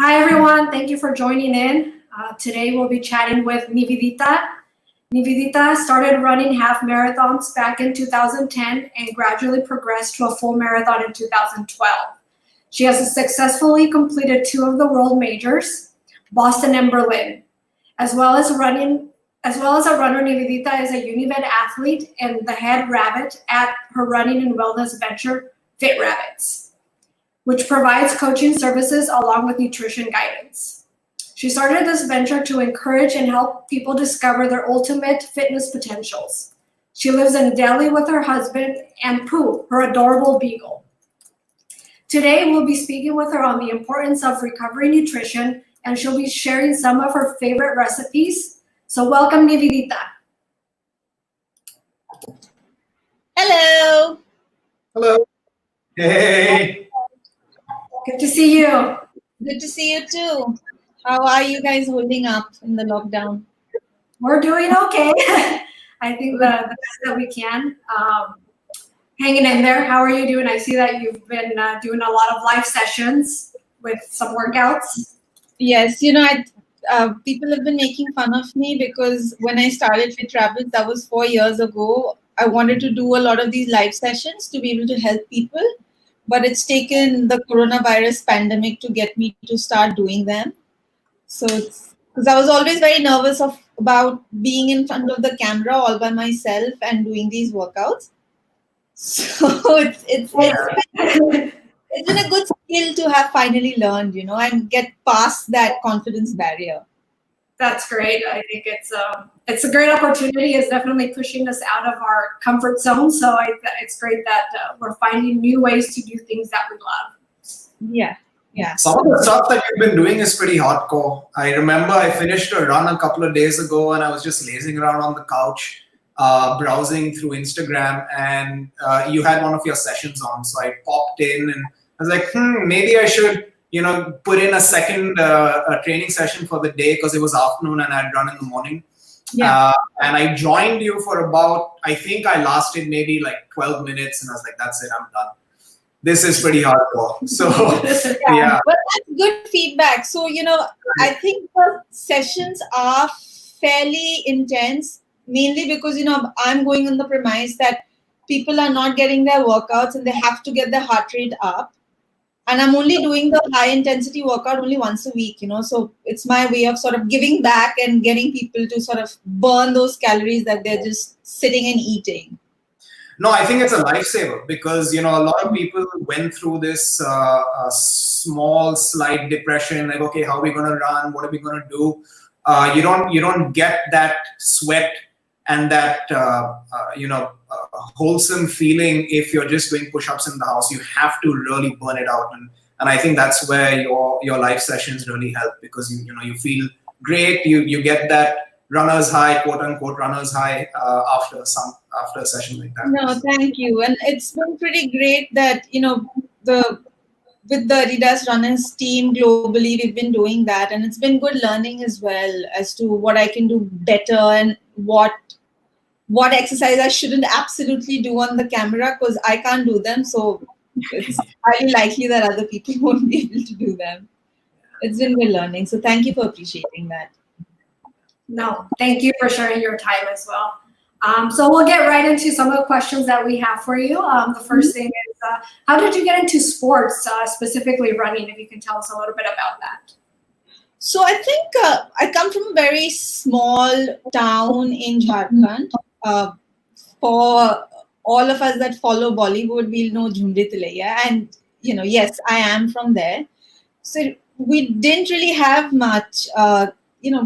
Hi everyone, thank you for joining in. Today we'll be chatting with Nivedita. Nivedita started running half marathons back in 2010 and gradually progressed to a full marathon in 2012. She has successfully completed 2 of the world majors, Boston and Berlin. As well as a runner, Nivedita is a Unived Athlete and the head rabbit at her running and wellness venture, Fit Rabbits, which provides coaching services along with nutrition guidance. She started this venture to encourage and help people discover their ultimate fitness potentials. She lives in Delhi with her husband and Pooh, her adorable beagle. Today, we'll be speaking with her on the importance of recovery nutrition, and she'll be sharing some of her favorite recipes. So welcome, Nivedita. Hello. Hello. Hey. Good to see you. Good to see you too. How are you guys holding up in the lockdown? We're doing okay. I think the best that we can. Hanging in there. How are you doing? I see that you've been doing a lot of live sessions with some workouts. Yes, people have been making fun of me because when I started Fit Rabbits, that was 4 years ago. I wanted to do a lot of these live sessions to be able to help people, but it's taken the coronavirus pandemic to get me to start doing them. So it's because I was always very nervous about being in front of the camera all by myself and doing these workouts. So it's been a good skill to have finally learned, and get past that confidence barrier. That's great. I think it's a great opportunity. It's definitely pushing us out of our comfort zone. So it's great that we're finding new ways to do things that we love. Yeah. Some of the stuff that you've been doing is pretty hardcore. I remember I finished a run a couple of days ago and I was just lazing around on the couch, browsing through Instagram, and you had one of your sessions on. So I popped in and I was like, maybe I should, put in a second training session for the day because it was afternoon and I'd run in the morning. Yeah. And I joined you for about, I think I lasted maybe like 12 minutes and I was like, that's it, I'm done. This is pretty hardcore. So, yeah. But that's good feedback. So, I think the sessions are fairly intense, mainly because, I'm going on the premise that people are not getting their workouts and they have to get their heart rate up. And I'm only doing the high intensity workout only once a week, so it's my way of sort of giving back and getting people to sort of burn those calories that they're just sitting and eating. No, I think it's a lifesaver because, a lot of people went through this small, slight depression, like, okay, how are we going to run? What are we going to do? You don't get that sweat and that, wholesome feeling if you're just doing push-ups in the house. You have to really burn it out. And I think that's where your live sessions really help because, you feel great. You get that runner's high, quote unquote runner's high after a session like that. No, thank you. And it's been pretty great that, with the Adidas runners team globally, we've been doing that. And it's been good learning as well as to what I can do better and what exercise I shouldn't absolutely do on the camera because I can't do them. So it's highly likely that other people won't be able to do them. It's been good learning. So thank you for appreciating that. No, thank you for sharing your time as well. So we'll get right into some of the questions that we have for you. The first thing is, how did you get into sports, specifically running? If you can tell us a little bit about that. So I think I come from a very small town in Jharkhand. For all of us that follow Bollywood, we'll know Jhumri Tilaiya. And, yes, I am from there. So we didn't really have much,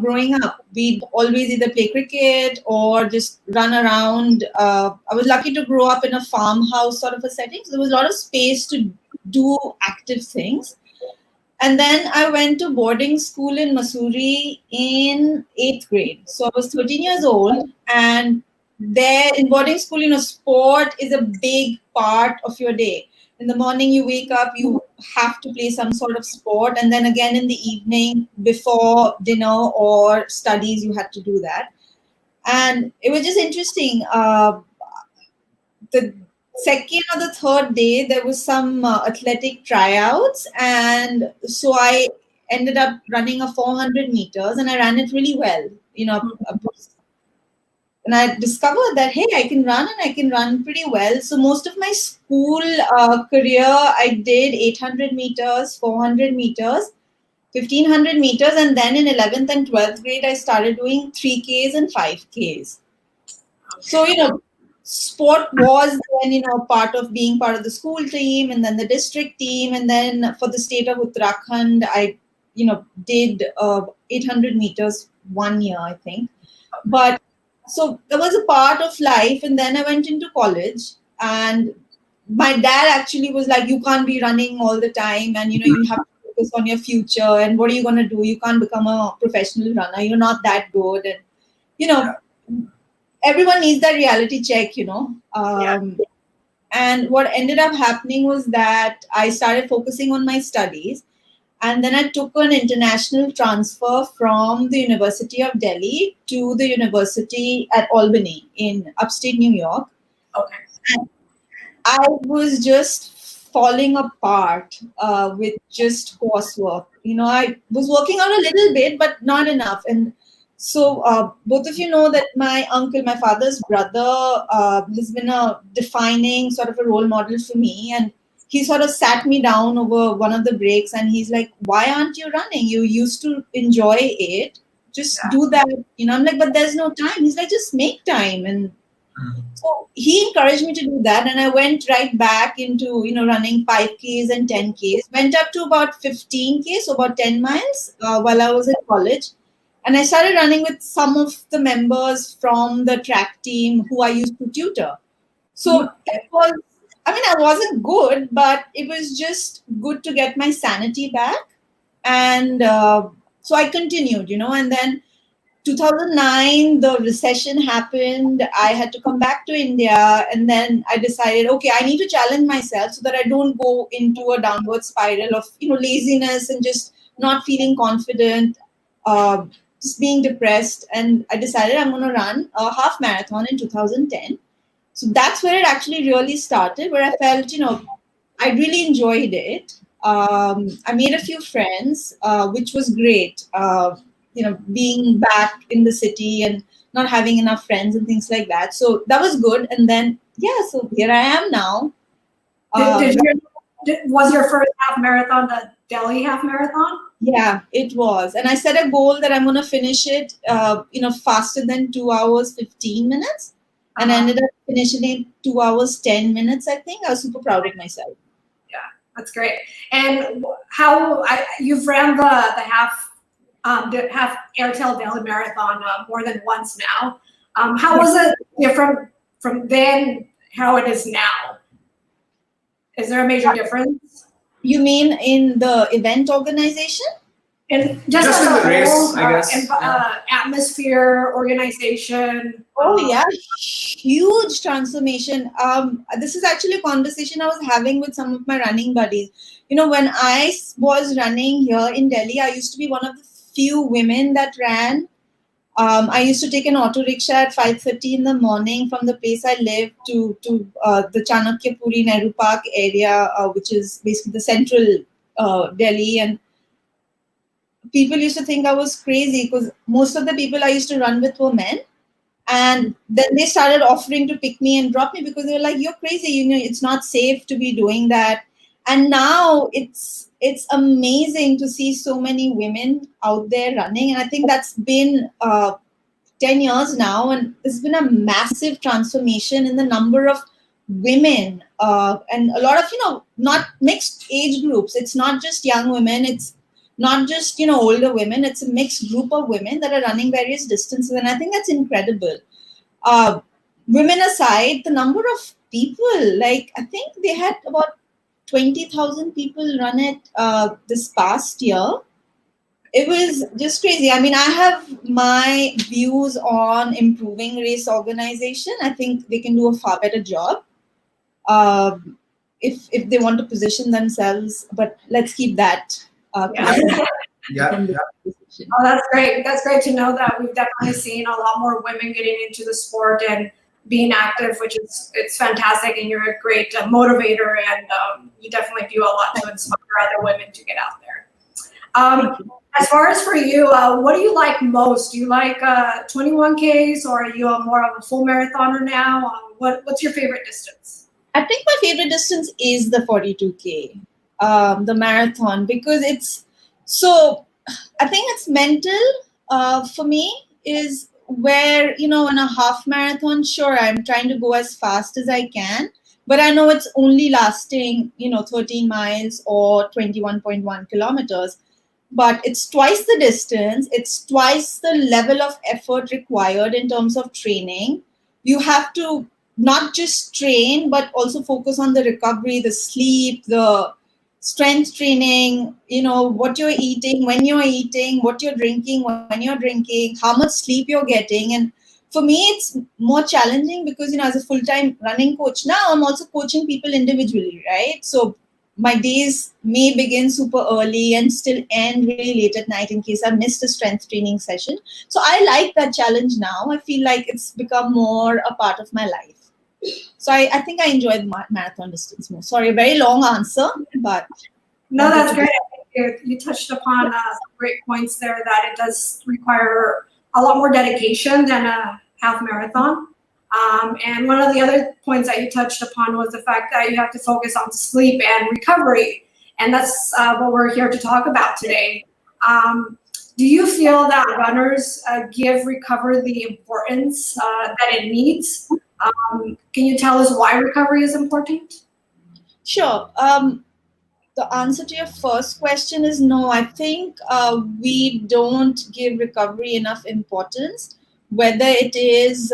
growing up. We'd always either play cricket or just run around. I was lucky to grow up in a farmhouse sort of a setting. So there was a lot of space to do active things. And then I went to boarding school in Mussoorie in 8th grade. So I was 13 years old. And there in boarding school, sport is a big part of your day. In the morning, you wake up, you have to play some sort of sport. And then again in the evening, before dinner or studies, you had to do that. And it was just interesting. The second or the third day, there was some athletic tryouts. And so I ended up running a 400 meters, and I ran it really well. And I discovered that, hey, I can run and I can run pretty well. So most of my school career, I did 800 meters, 400 meters, 1500 meters. And then in 11th and 12th grade, I started doing 3Ks and 5Ks. So, sport was then, part of being part of the school team and then the district team. And then for the state of Uttarakhand, I, did 800 meters 1 year, I think. But so that was a part of life. And then I went into college, and my dad actually was like, you can't be running all the time, and you have to focus on your future, and what are you going to do? You can't become a professional runner. You're not that good. And everyone needs that reality check. And what ended up happening was that I started focusing on my studies. And then I took an international transfer from the University of Delhi to the university at Albany in upstate New York. Okay. And I was just falling apart with just coursework. I was working out a little bit, but not enough. And so both of you know that my uncle, my father's brother, has been a defining sort of a role model for me. And he sort of sat me down over one of the breaks, and he's like, why aren't you running? You used to enjoy it. Just do that. I'm like, but there's no time. He's like, just make time. And so he encouraged me to do that. And I went right back into, running 5Ks and 10Ks, went up to about 15K, so about 10 miles while I was in college. And I started running with some of the members from the track team who I used to tutor. So it was, I wasn't good, but it was just good to get my sanity back. And so I continued, and then 2009, the recession happened. I had to come back to India. And then I decided, okay, I need to challenge myself so that I don't go into a downward spiral of, laziness and just not feeling confident, just being depressed. And I decided I'm going to run a half marathon in 2010. So that's where it actually really started, where I felt, I really enjoyed it. I made a few friends, which was great. Being back in the city and not having enough friends and things like that. So that was good. And then, so here I am now. Was your first half marathon the Delhi half marathon? Yeah, it was. And I set a goal that I'm going to finish it, faster than 2 hours, 15 minutes. And I ended up finishing it 2 hours, 10 minutes, I think. I was super proud of myself. Yeah, that's great. And you've ran the half Airtel Delhi Marathon more than once now. How was it different from then how it is now? Is there a major difference? You mean in the event organization? And just in as the a race, whole, I guess. atmosphere, organization. Oh yeah, huge transformation. This is actually a conversation I was having with some of my running buddies. When I was running here in Delhi, I used to be one of the few women that ran. I used to take an auto rickshaw at 5:30 in the morning from the place I live to the Chanakya Puri Nehru Park area, which is basically the central Delhi. And people used to think I was crazy because most of the people I used to run with were men. And then they started offering to pick me and drop me because they were like, you're crazy. It's not safe to be doing that. And now it's amazing to see so many women out there running. And I think that's been 10 years now. And there's been a massive transformation in the number of women and a lot of, not mixed age groups. It's not just young women. It's not just, older women. It's a mixed group of women that are running various distances. And I think that's incredible. Women aside, the number of people, I think they had about 20,000 people run it this past year. It was just crazy. I have my views on improving race organization. I think they can do a far better job if they want to position themselves. But let's keep that. Yeah. Oh, that's great. That's great to know that we've definitely seen a lot more women getting into the sport and being active, which it's fantastic. And you're a great motivator, and you definitely do a lot to inspire other women to get out there. Um, as far as for you, what do you like most? Do you like 21Ks, or are you more of a full marathoner now? What's your favorite distance? I think my favorite distance is the 42K, the marathon, because it's so, I think it's mental for me, is where, in a half marathon, sure, I'm trying to go as fast as I can, but I know it's only lasting, 13 miles or 21.1 kilometers. But it's twice the distance, it's twice the level of effort required in terms of training. You have to not just train, but also focus on the recovery, the sleep, the strength training, what you're eating, when you're eating, what you're drinking, when you're drinking, how much sleep you're getting. And for me, it's more challenging because, as a full-time running coach now, I'm also coaching people individually, right? So my days may begin super early and still end really late at night in case I missed a strength training session. So I like that challenge now. I feel like it's become more a part of my life. So I think I enjoy the marathon distance more. Sorry, a very long answer, but... No, that's great. I think you touched upon some great points there, that it does require a lot more dedication than a half marathon. And one of the other points that you touched upon was the fact that you have to focus on sleep and recovery. And that's what we're here to talk about today. Do you feel that runners give recovery the importance that it needs? Can you tell us why recovery is important? Sure. The answer to your first question is no. I think we don't give recovery enough importance, whether it is,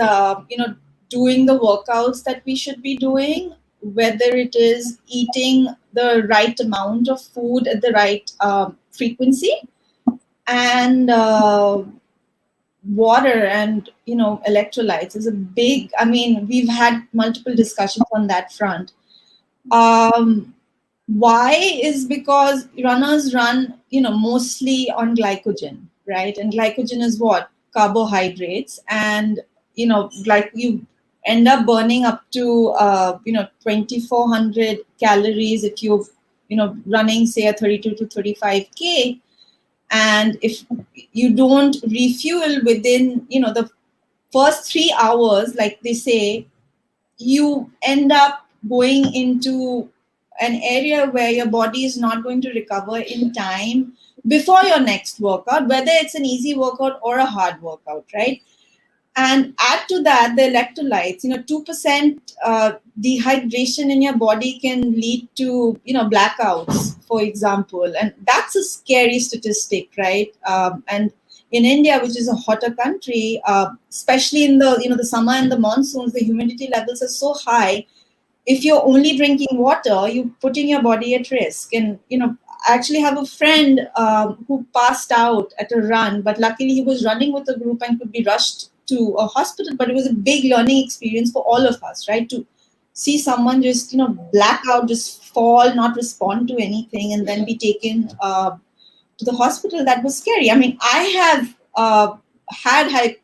doing the workouts that we should be doing, whether it is eating the right amount of food at the right frequency, and water and, electrolytes is a big, we've had multiple discussions on that front. Why is because runners run, mostly on glycogen, right? And glycogen is what? Carbohydrates. And, like you end up burning up to, 2,400 calories if you're, running, say, a 32 to 35K. And if you don't refuel within, the first 3 hours, like they say, you end up going into an area where your body is not going to recover in time before your next workout, whether it's an easy workout or a hard workout, right? And add to that the electrolytes. 2% dehydration in your body can lead to, blackouts, for example. And that's a scary statistic, right? And in India, which is a hotter country, especially in the summer and the monsoons, the humidity levels are so high. If you're only drinking water, you're putting your body at risk. And, I actually have a friend who passed out at a run, but luckily he was running with a group and could be rushed to a hospital. But it was a big learning experience for all of us, right? To see someone just, black out, just fall, not respond to anything, and then be taken to the hospital. That was scary. I have had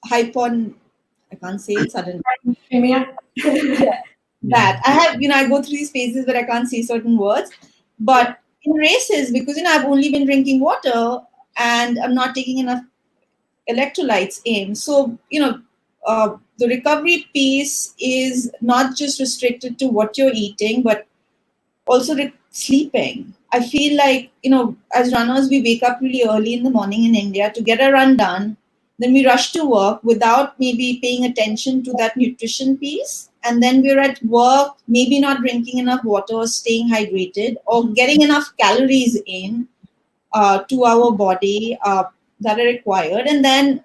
hypon. I can't say it suddenly. That I have, I go through these phases where I can't say certain words. But in races, because I've only been drinking water and I'm not taking enough electrolytes in. So the recovery piece is not just restricted to what you're eating, but also sleeping. I feel like, as runners, we wake up really early in the morning in India to get a run done. Then we rush to work without maybe paying attention to that nutrition piece. And then we're at work, maybe not drinking enough water or staying hydrated or getting enough calories in to our body that are required. And then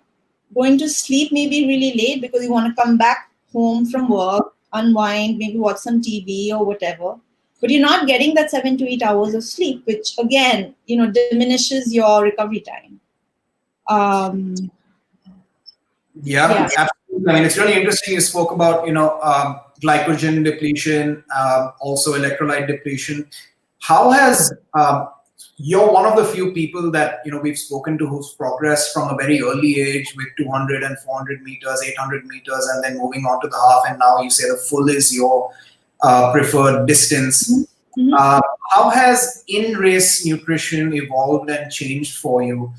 going to sleep maybe really late because you want to come back home from work, unwind, maybe watch some TV or whatever. But you're not getting that 7 to 8 hours of sleep, which again, diminishes your recovery time. Yeah, absolutely. It's really interesting. You spoke about, glycogen depletion, also electrolyte depletion. How has you're one of the few people that we've spoken to who's progressed from a very early age with 200 and 400 meters, 800 meters, and then moving on to the half. And now you say the full is your preferred distance. How has in-race nutrition evolved and changed for you?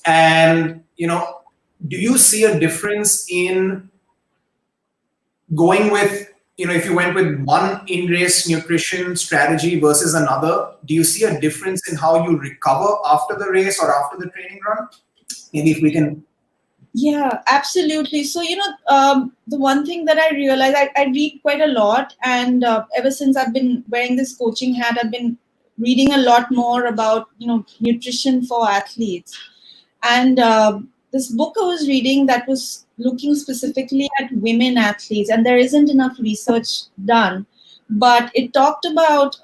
And, do you see a difference in going with, if you went with one in-race nutrition strategy versus another, do you see a difference in how you recover after the race or after the training run? Maybe if we can. Yeah, absolutely. So, the one thing that I realized, I read quite a lot. And ever since I've been wearing this coaching hat, I've been reading a lot more about, nutrition for athletes. And this book I was reading that was looking specifically at women athletes, and there isn't enough research done. But it talked about,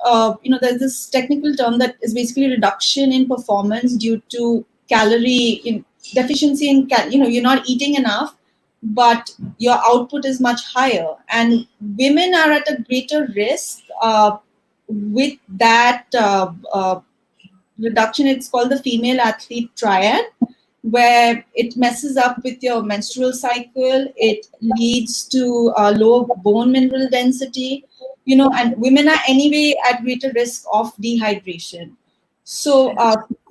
there's this technical term that is basically reduction in performance due to deficiency in you're not eating enough, but your output is much higher, and women are at a greater risk with that reduction. It's called the female athlete triad, where it messes up with your menstrual cycle. It leads to low bone mineral density, and women are anyway at greater risk of dehydration. So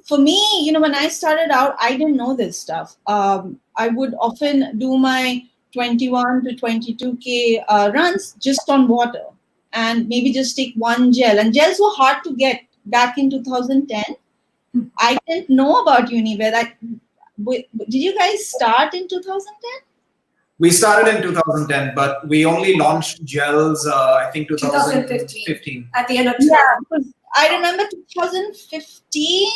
for me, when I started out, I didn't know this stuff. I would often do my 21 to 22K runs just on water, and maybe just take one gel. And gels were hard to get back in 2010. I didn't know about Unived. Did you guys start in 2010? We started in 2010, but we only launched gels, I think 2015. At the end of 2000. Yeah, I remember 2015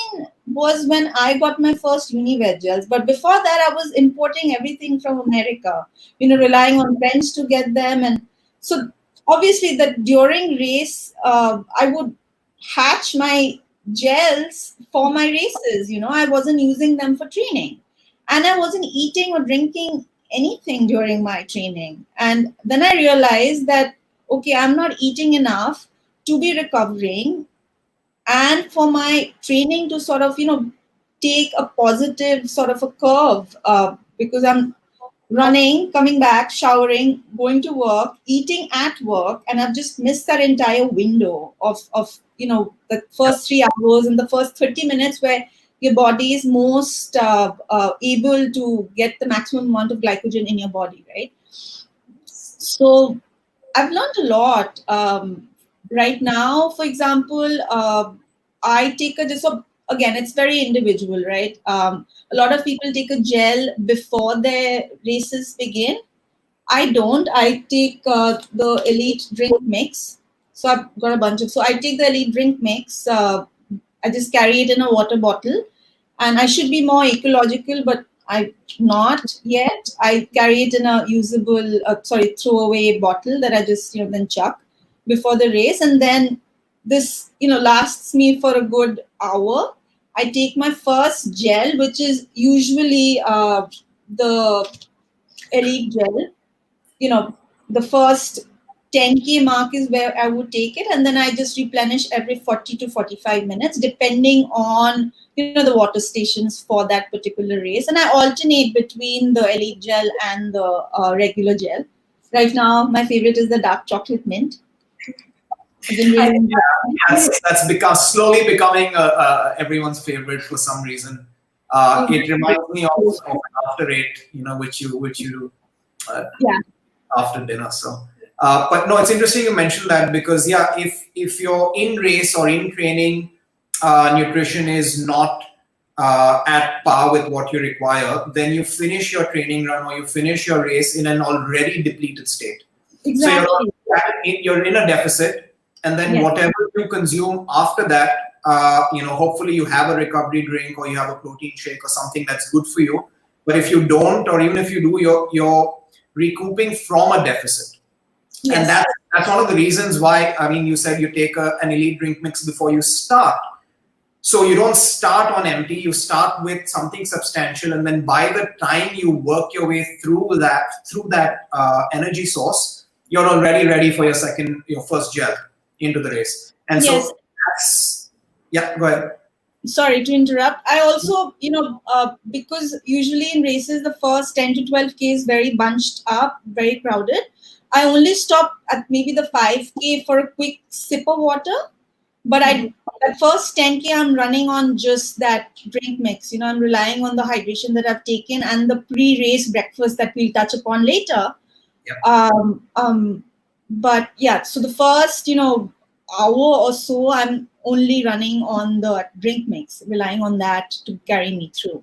was when I got my first Unived gels. But before that, I was importing everything from America, relying on friends to get them. And so obviously that during race, I would hatch my gels for my races. I wasn't using them for training, and I wasn't eating or drinking anything during my training. And then I realized that, okay, I'm not eating enough to be recovering, and for my training to sort of, take a positive sort of a curve, because I'm running, coming back, showering, going to work, eating at work, and I've just missed that entire window of the first 3 hours and the first 30 minutes where your body is most able to get the maximum amount of glycogen in your body, right? So I've learned a lot. Right now, for example, I take again, it's very individual, right? A lot of people take a gel before their races begin. I don't. I take the Elite drink mix. So I've got a bunch of. So I take the Elite drink mix. I just carry it in a water bottle, and I should be more ecological, but I'm not yet. I carry it in a usable, throwaway bottle that I just then chuck before the race, and then this lasts me for a good hour. I take my first gel, which is usually the Elite gel. The first 10K mark is where I would take it, and then I just replenish every 40 to 45 minutes, depending on the water stations for that particular race. And I alternate between the Elite gel and the regular gel. Right now, my favorite is the dark chocolate mint. That's slowly becoming everyone's favorite for some reason. It reminds me of an after eight, which you do after dinner. So, but no, it's interesting you mentioned that, because if you're in race or in training, nutrition is not at par with what you require, then you finish your training run or you finish your race in an already depleted state. Exactly. So you're in a deficit. And then whatever you consume after that, hopefully you have a recovery drink or you have a protein shake or something that's good for you. But if you don't, or even if you do, you're recouping from a deficit. Yes. And that's one of the reasons why, you said you take an Elite drink mix before you start. So you don't start on empty, you start with something substantial. And then by the time you work your way through that energy source, you're already ready for your first gel into the race. And so go ahead. Sorry to interrupt. I also, because usually in races, the first 10 to 12K is very bunched up, very crowded. I only stop at maybe the 5K for a quick sip of water. But that first 10K, I'm running on just that drink mix. I'm relying on the hydration that I've taken and the pre-race breakfast that we'll touch upon later. Yep. But yeah, so the first, hour or so, I'm only running on the drink mix, relying on that to carry me through.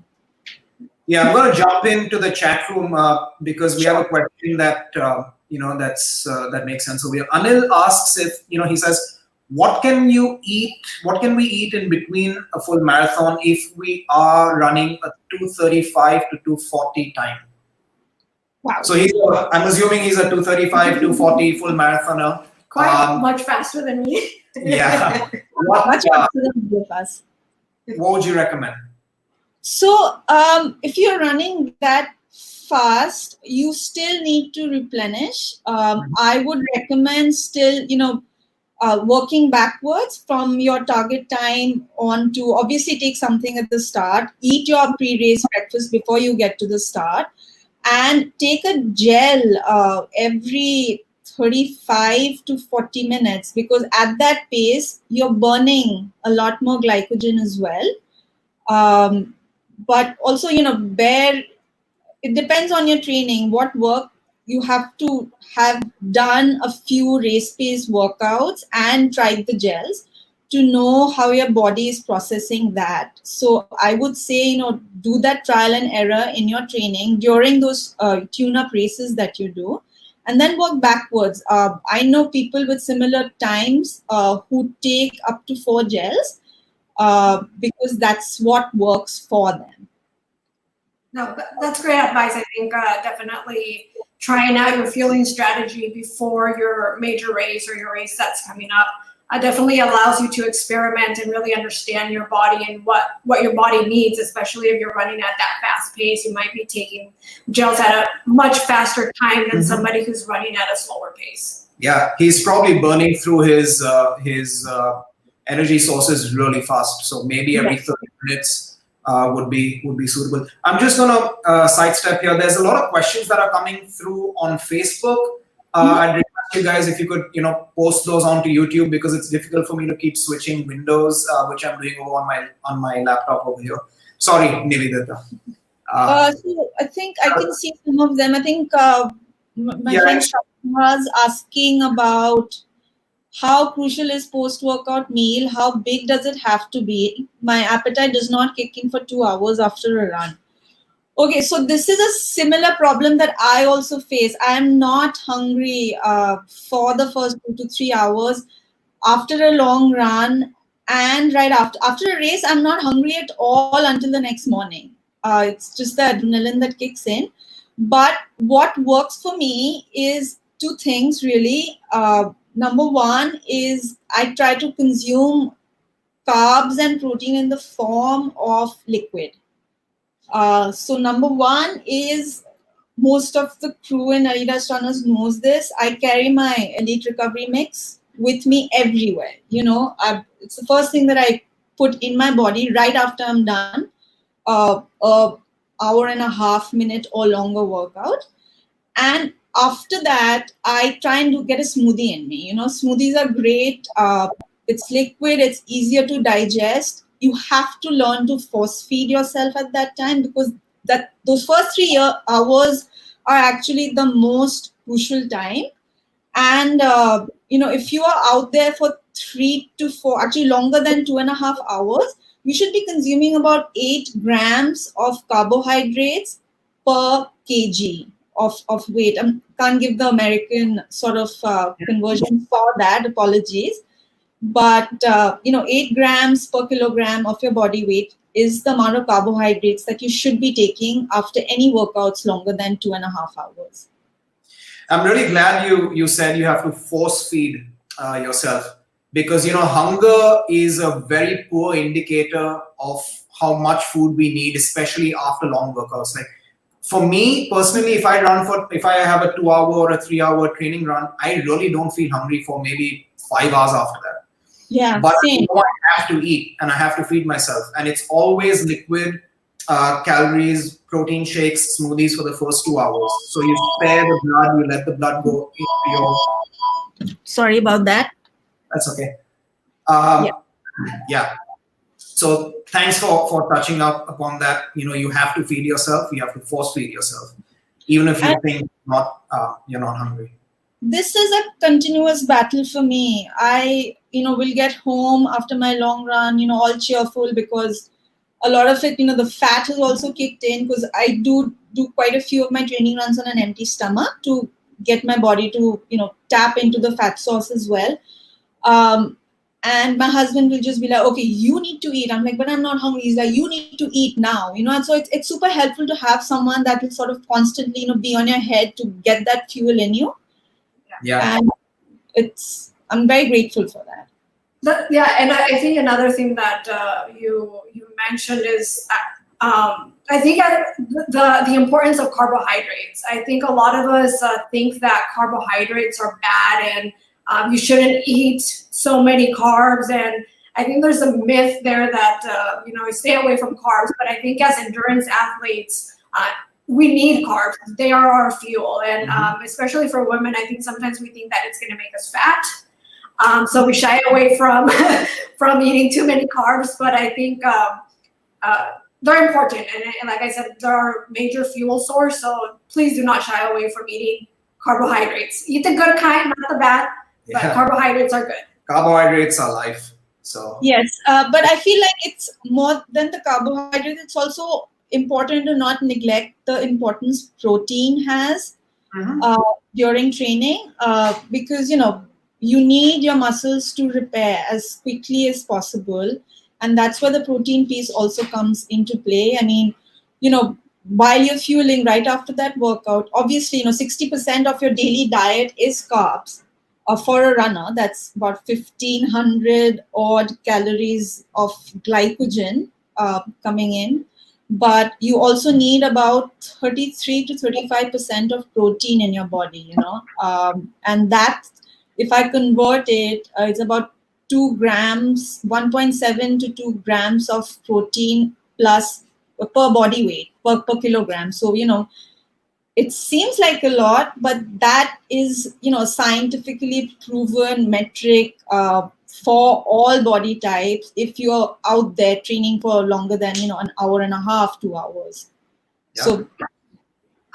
Yeah, I'm going to jump into the chat room because we have a question that that makes sense. So Anil asks if he says, what can we eat in between a full marathon if we are running a 2:35 to 2:40 time? Wow. So I'm assuming he's a 2:35, 2:40 full marathoner. Quite much faster than me. Yeah. Much faster than both of us. What would you recommend? So if you're running that fast, you still need to replenish. I would recommend still, working backwards from your target time on to obviously take something at the start, eat your pre-race breakfast before you get to the start, and take a gel every 35 to 40 minutes, because at that pace, you're burning a lot more glycogen as well. But also, it depends on your training, what work you have to have done a few race pace workouts and tried the gels to know how your body is processing that. So I would say, do that trial and error in your training during those tune-up races that you do, and then work backwards. I know people with similar times who take up to 4 gels because that's what works for them. No, that's great advice. I think definitely trying out your fueling strategy before your major race or your race that's coming up definitely allows you to experiment and really understand your body and what your body needs, especially if you're running at that fast pace. You might be taking gels at a much faster time than somebody who's running at a slower pace. Yeah, he's probably burning through his energy sources really fast. So maybe every 30 minutes would be suitable. I'm just gonna sidestep here. There's a lot of questions that are coming through on Facebook. I'd request you guys if you could post those onto YouTube, because it's difficult for me to keep switching windows, which I'm doing over on my laptop over here. Sorry, Nivedita. So I think I can see some of them. I think my friend was asking about how crucial is post-workout meal? How big does it have to be? My appetite does not kick in for 2 hours after a run. Okay, so this is a similar problem that I also face. I am not hungry for the first 2 to 3 hours after a long run, and right after a race, I'm not hungry at all until the next morning. It's just the adrenaline that kicks in. But what works for me is 2 things really. Number one is I try to consume carbs and protein in the form of liquid. So number one is, most of the crew in Adidas runners knows this, I carry my Elite Recovery Mix with me everywhere. It's the first thing that I put in my body right after I'm done a hour and a half minute or longer workout. And after that, I try and get a smoothie in me. Smoothies are great. It's liquid. It's easier to digest. You have to learn to force feed yourself at that time, because those first 3 hours are actually the most crucial time. And, if you are out there for 3 to 4, actually longer than 2.5 hours, you should be consuming about 8 grams of carbohydrates per kg of weight. I can't give the American sort of conversion for that, apologies. But, 8 grams per kilogram of your body weight is the amount of carbohydrates that you should be taking after any workouts longer than 2.5 hours. I'm really glad you said you have to force feed yourself, because hunger is a very poor indicator of how much food we need, especially after long workouts. Like for me personally, if I have a 2 hour or a 3 hour training run, I really don't feel hungry for maybe 5 hours after that. Yeah, but same. I have to eat and I have to feed myself, and it's always liquid, calories, protein shakes, smoothies for the first 2 hours. So you spare the blood, you let the blood go into your. Sorry about that. That's okay. Yeah. So thanks for touching up upon that. You have to feed yourself. You have to force feed yourself, even if you think you're not hungry. This is a continuous battle for me. I will get home after my long run, all cheerful, because a lot of it, the fat has also kicked in, because I do quite a few of my training runs on an empty stomach to get my body to, tap into the fat source as well. And my husband will just be like, okay, you need to eat. I'm like, but I'm not hungry. He's like, you need to eat now, and so it's super helpful to have someone that will sort of constantly, be on your head to get that fuel in you. Yeah. And I'm very grateful for that. And I think another thing that you mentioned is I think the importance of carbohydrates. I think a lot of us think that carbohydrates are bad and you shouldn't eat so many carbs. And I think there's a myth there that stay away from carbs. But I think as endurance athletes, we need carbs. They are our fuel, and especially for women, I think sometimes we think that it's going to make us fat. So we shy away from eating too many carbs, but I think they're important. And like I said, they're a major fuel source. So please do not shy away from eating carbohydrates. Eat the good kind, not the bad, but carbohydrates are good. Carbohydrates are life. So yes, but I feel like it's more than the carbohydrates. It's also important to not neglect the importance protein has during training, because you need your muscles to repair as quickly as possible. And that's where the protein piece also comes into play. I mean, while you're fueling right after that workout, obviously, 60% of your daily diet is carbs. For a runner, that's about 1,500 odd calories of glycogen coming in. But you also need about 33 to 35% of protein in your body, and that, if I convert it, it's about 2 grams, 1.7 to 2 grams of protein plus per body weight, per kilogram. So, it seems like a lot, but that is, a scientifically proven metric for all body types if you're out there training for longer than, an hour and a half, 2 hours. Yeah. So,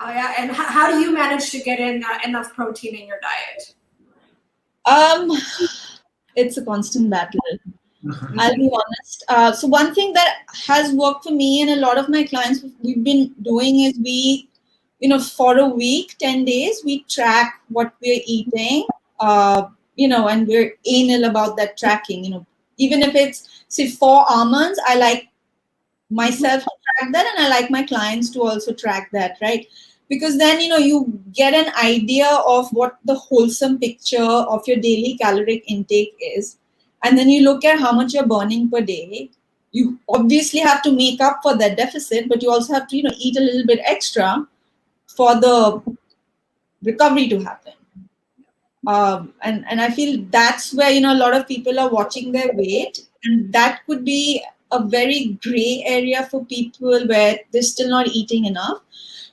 and how do you manage to get in enough protein in your diet? It's a constant battle. I'll be honest. So one thing that has worked for me and a lot of my clients we've been doing is we, for a week, 10 days, we track what we're eating, and we're anal about that tracking. Even if it's, say, 4 almonds, I like myself to track that, and I like my clients to also track that, right? Because then, you get an idea of what the wholesome picture of your daily caloric intake is. And then you look at how much you're burning per day. You obviously have to make up for that deficit, but you also have to, eat a little bit extra for the recovery to happen. And I feel that's where, a lot of people are watching their weight. And that could be a very gray area for people where they're still not eating enough.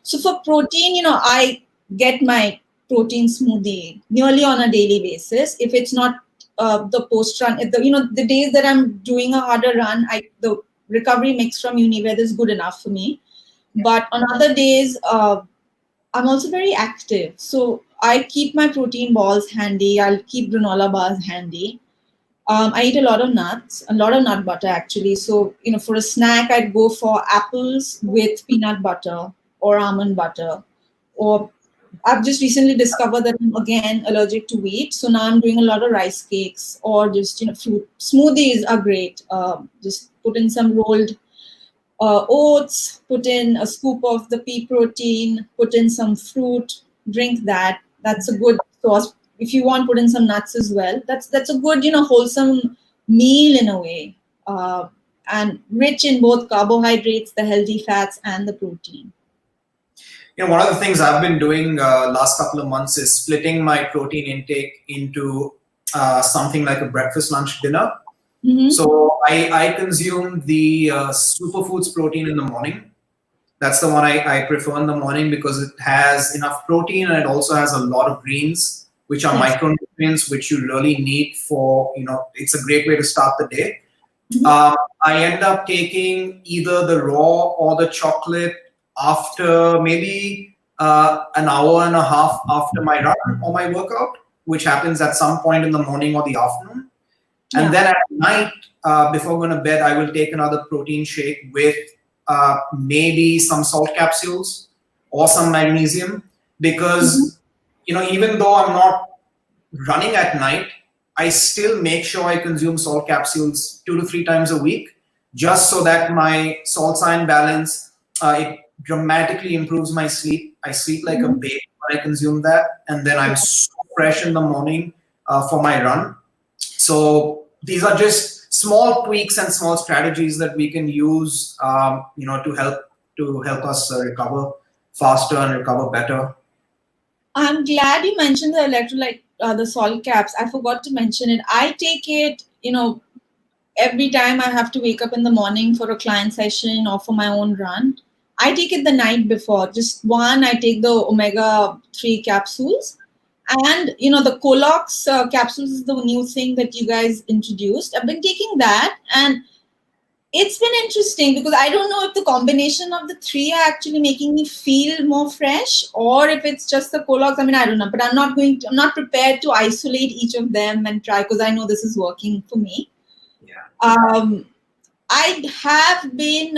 So for protein, I get my protein smoothie nearly on a daily basis. If it's not the post run, the days that I'm doing a harder run, the recovery mix from Unived is good enough for me. But on other days, I'm also very active. So I keep my protein balls handy. I'll keep granola bars handy. I eat a lot of nuts, a lot of nut butter actually. So, for a snack, I'd go for apples with peanut butter or almond butter. Or I've just recently discovered that I'm again allergic to wheat. So now I'm doing a lot of rice cakes or just, fruit. Smoothies are great. Just put in some rolled oats, put in a scoop of the pea protein, put in some fruit, drink that. That's a good source. If you want, put in some nuts as well. That's a good, wholesome meal in a way. And rich in both carbohydrates, the healthy fats, and the protein. One of the things I've been doing last couple of months is splitting my protein intake into something like a breakfast, lunch, dinner. Mm-hmm. So I consume the superfoods protein in the morning. That's the one I prefer in the morning because it has enough protein and it also has a lot of greens, which are micronutrients nutrients which you really need for, it's a great way to start the day. I end up taking either the raw or the chocolate after maybe an hour and a half after my run or my workout, which happens at some point in the morning or the afternoon. And then at night, before going to bed, I will take another protein shake with maybe some salt capsules or some magnesium, because even though I'm not running at night, I still make sure I consume salt capsules 2 to 3 times a week, just so that my salt iron balance, it dramatically improves my sleep. I sleep like a baby when I consume that, and then I'm so fresh in the morning for my run. So these are just small tweaks and small strategies that we can use, to help us recover faster and recover better. I'm glad you mentioned the electrolyte, the salt caps. I forgot to mention it. I take it, every time I have to wake up in the morning for a client session or for my own run. I take it the night before. Just one, I take the omega-3 capsules. And, the Colox capsules is the new thing that you guys introduced. I've been taking that, and it's been interesting because I don't know if the combination of the 3 are actually making me feel more fresh, or if it's just the Colox. I mean, I don't know, but I'm not prepared to isolate each of them and try, because I know this is working for me. Yeah. I have been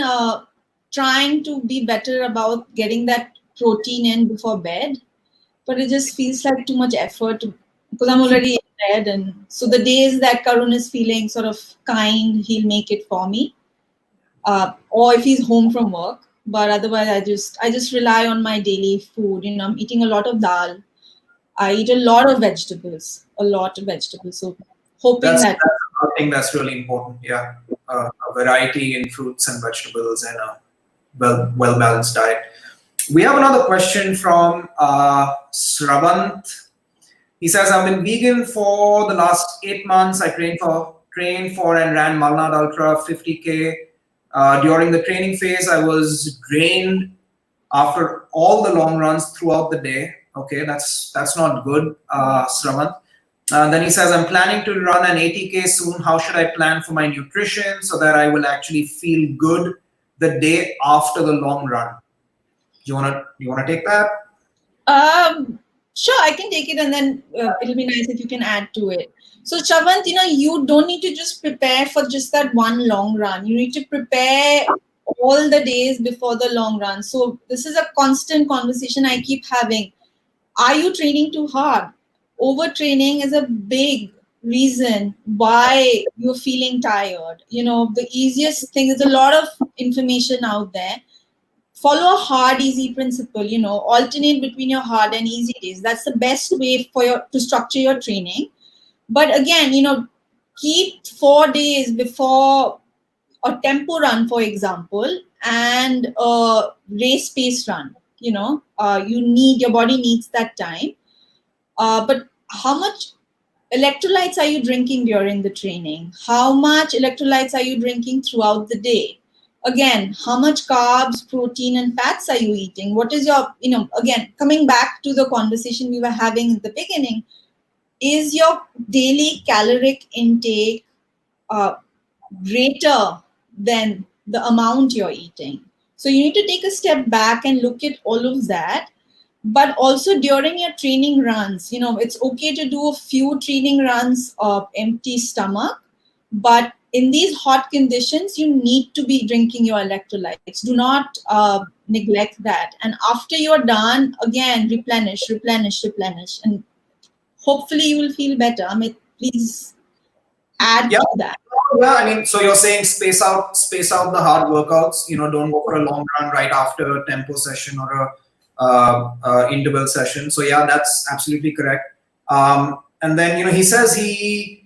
trying to be better about getting that protein in before bed, but it just feels like too much effort because I'm already in bed. And so the days that Karun is feeling sort of kind, he'll make it for me. Or if he's home from work. But otherwise, I just rely on my daily food. I'm eating a lot of dal. I eat a lot of vegetables. So hoping That's that. I think that's really important. Yeah, a variety in fruits and vegetables and a well balanced diet. We have another question from Sravant. He says, I've been vegan for the last 8 months. I trained for and ran Malnad Ultra 50K. During the training phase, I was drained after all the long runs throughout the day. Okay, that's not good, Sravant. Then he says, I'm planning to run an 80K soon. How should I plan for my nutrition so that I will actually feel good the day after the long run? You wanna take that? Sure, I can take it, and then it'll be nice if you can add to it. So Chavant, you don't need to just prepare for just that one long run. You need to prepare all the days before the long run. So this is a constant conversation I keep having. Are you training too hard? Overtraining is a big reason why you're feeling tired. The easiest thing is a lot of information out there. Follow a hard, easy principle, alternate between your hard and easy days. That's the best way to structure your training. But again, keep 4 days before a tempo run, for example, and a race pace run. Your body needs that time. But how much electrolytes are you drinking during the training? How much electrolytes are you drinking throughout the day? Again, how much carbs, protein, and fats are you eating? What is your, again, coming back to the conversation we were having at the beginning, is your daily caloric intake greater than the amount you're eating? So you need to take a step back and look at all of that. But also during your training runs, it's okay to do a few training runs of empty stomach, but in these hot conditions, you need to be drinking your electrolytes. Do not neglect that. And after you're done, again, replenish. And hopefully you will feel better. Please add to that. Yeah, so you're saying space out the hard workouts. Don't go for a long run right after a tempo session or a interval session. So yeah, that's absolutely correct. And then he says he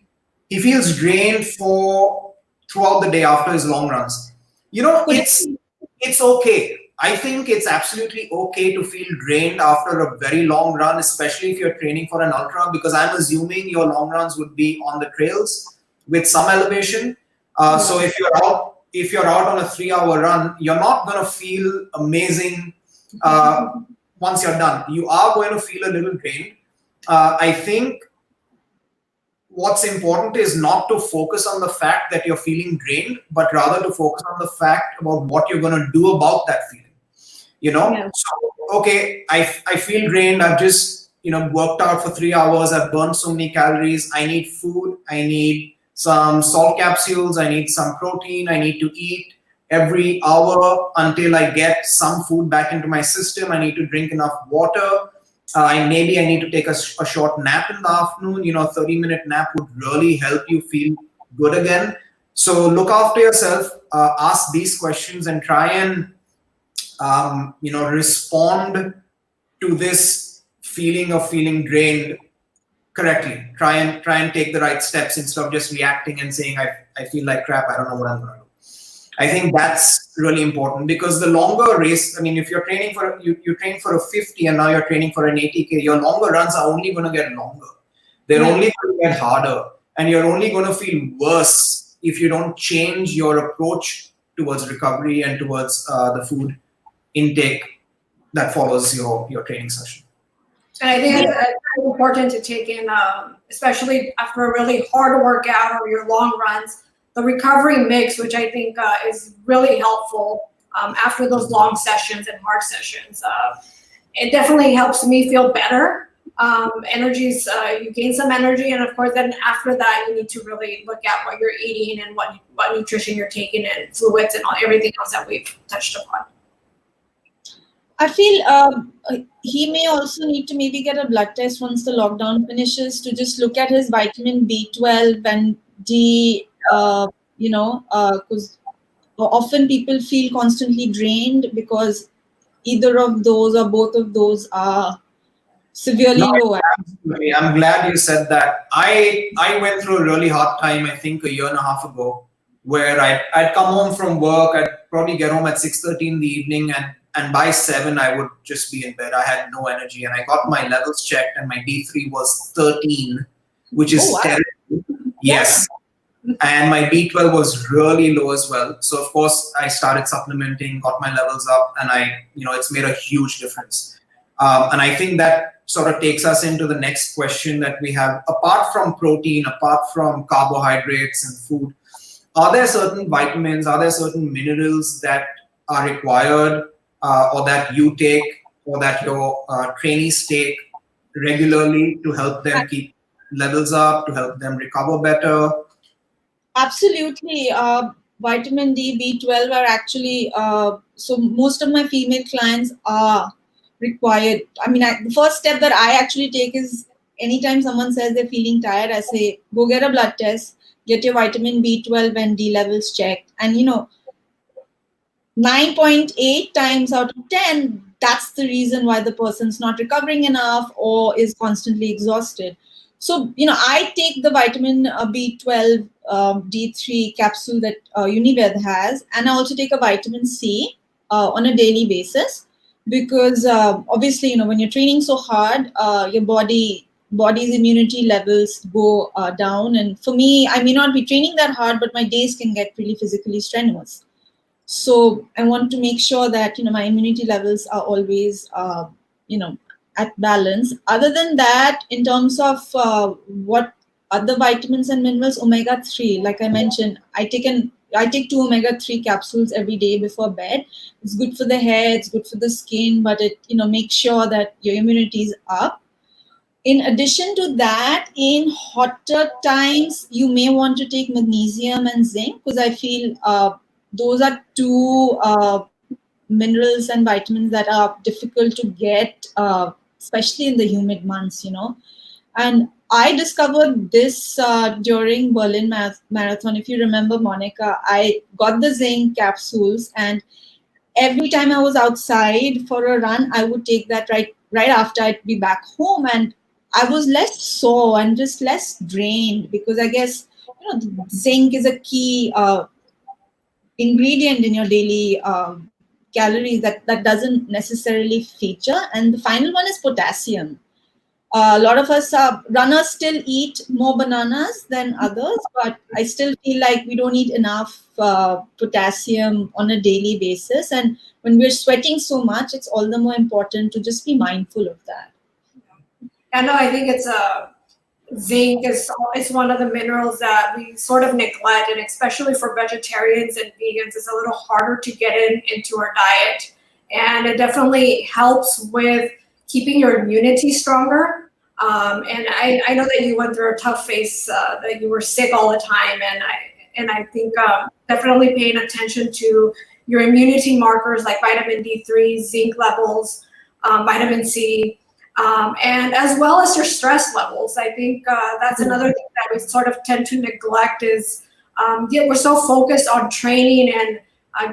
feels drained throughout the day after his long runs. It's okay. I think it's absolutely okay to feel drained after a very long run, especially if you're training for an ultra, because I'm assuming your long runs would be on the trails with some elevation. So if you're out on a 3-hour run, you're not going to feel amazing once you're done. You are going to feel a little drained. I think what's important is not to focus on the fact that you're feeling drained, but rather to focus on the fact about what you're going to do about that feeling. Yeah. So, okay, I feel drained. I've just, worked out for 3 hours. I've burned so many calories. I need food. I need some salt capsules. I need some protein. I need to eat every hour until I get some food back into my system. I need to drink enough water. Maybe I need to take a short nap in the afternoon. 30-minute nap would really help you feel good again. So look after yourself, ask these questions, and try and respond to this feeling of feeling drained correctly. Try and take the right steps instead of just reacting and saying, I feel like crap, I don't know what I'm going to do. I think that's really important, because the longer race, if you're training you train for a 50 and now you're training for an 80K, your longer runs are only going to get longer. They're only going to get harder, and you're only going to feel worse if you don't change your approach towards recovery and towards the food intake that follows your training session. And I think it's very important to take in, especially after a really hard workout or your long runs, the recovery mix, which I think is really helpful after those long sessions and hard sessions. It definitely helps me feel better. Energies, you gain some energy, and of course, then after that, you need to really look at what you're eating and what nutrition you're taking and fluids and everything else that we've touched upon. I feel he may also need to maybe get a blood test once the lockdown finishes to just look at his vitamin B12 and D, because often people feel constantly drained because either of those or both of those are severely low. Absolutely. I'm glad you said that. I went through a really hard time, I think a year and a half ago, where I'd come home from work. I'd probably get home at 6:30 in the evening, and by 7 I would just be in bed. I had no energy, and I got my levels checked, and my D3 was 13, which is terrible. Yes. And my B12 was really low as well. So of course I started supplementing, got my levels up, and it's made a huge difference. And I think that sort of takes us into the next question that we have. Apart from protein, apart from carbohydrates and food, are there certain vitamins, are there certain minerals that are required or that you take or that your trainees take regularly to help them keep levels up, to help them recover better? Absolutely. Vitamin D, B12 are actually, so most of my female clients are required. The first step that I actually take is anytime someone says they're feeling tired, I say, go get a blood test, get your vitamin B12 and D levels checked. And 9.8 times out of 10, that's the reason why the person's not recovering enough or is constantly exhausted. So, I take the vitamin B12 D3 capsule that Unived has, and I also take a vitamin C on a daily basis, because obviously, when you're training so hard, your body's immunity levels go down. And for me, I may not be training that hard, but my days can get really physically strenuous. So I want to make sure that, my immunity levels are always, at balance. Other than that, in terms of what other vitamins and minerals, omega-3, like I mentioned, I take 2 omega-3 capsules every day before bed. It's good for the hair, it's good for the skin, but it, makes sure that your immunity is up. In addition to that, in hotter times, you may want to take magnesium and zinc, because I feel those are two minerals and vitamins that are difficult to get, especially in the humid months, And I discovered this during Berlin Marathon. If you remember, Monica, I got the zinc capsules, and every time I was outside for a run, I would take that right after I'd be back home, and I was less sore and just less drained, because I guess zinc is a key ingredient in your daily calories that doesn't necessarily feature. And the final one is potassium. A lot of us runners still eat more bananas than others, but I still feel like we don't eat enough potassium on a daily basis. And when we're sweating so much, it's all the more important to just be mindful of that. I know, I think it's zinc is one of the minerals that we sort of neglect, and especially for vegetarians and vegans, it's a little harder to get into our diet. And it definitely helps with keeping your immunity stronger. And I know that you went through a tough phase, that you were sick all the time, and I think definitely paying attention to your immunity markers like vitamin D3, zinc levels, vitamin C, and as well as your stress levels. I think that's another thing that we sort of tend to neglect is we're so focused on training and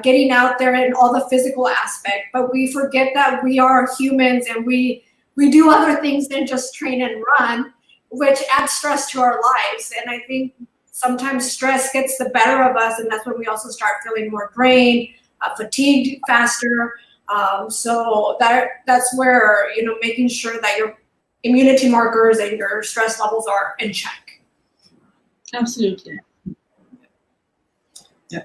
getting out there and all the physical aspect, but we forget that we are humans and we do other things than just train and run, which adds stress to our lives. And I think sometimes stress gets the better of us, and that's when we also start feeling more drained, fatigued faster. So that's where, making sure that your immunity markers and your stress levels are in check. Absolutely. Yeah.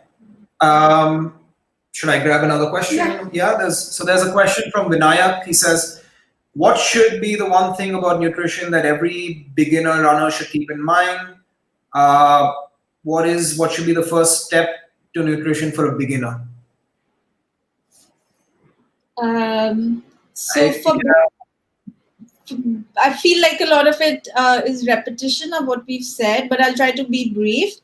Should I grab another question? Yeah. There's a question from Vinayak. He says, what should be the one thing about nutrition that every beginner runner should keep in mind? What should be the first step to nutrition for a beginner? I feel like a lot of it is repetition of what we've said, but I'll try to be brief.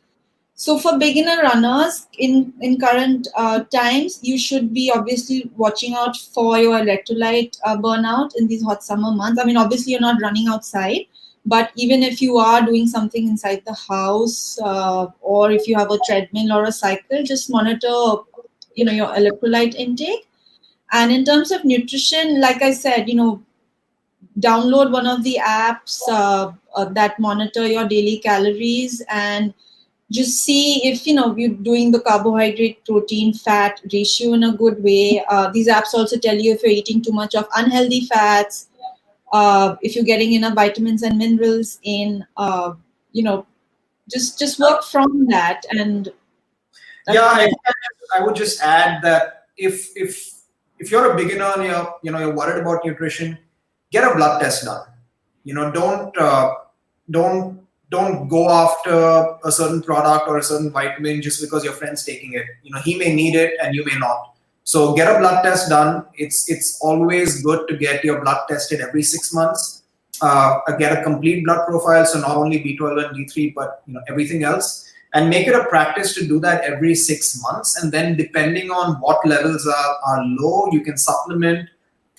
So for beginner runners in current times, you should be obviously watching out for your electrolyte burnout in these hot summer months. I mean, obviously you're not running outside, but even if you are doing something inside the house, or if you have a treadmill or a cycle, just monitor, your electrolyte intake. And in terms of nutrition, like I said, download one of the apps that monitor your daily calories and just see if you're doing the carbohydrate protein fat ratio in a good way. These apps also tell you if you're eating too much of unhealthy fats, if you're getting enough vitamins and minerals in, just work from that. And I would just add that if you're a beginner and you're worried about nutrition, get a blood test done. Don't go after a certain product or a certain vitamin just because your friend's taking it. He may need it and you may not. So get a blood test done. It's always good to get your blood tested every 6 months. Get a complete blood profile, so not only B12 and D3, but everything else. And make it a practice to do that every 6 months. And then depending on what levels are low, you can supplement.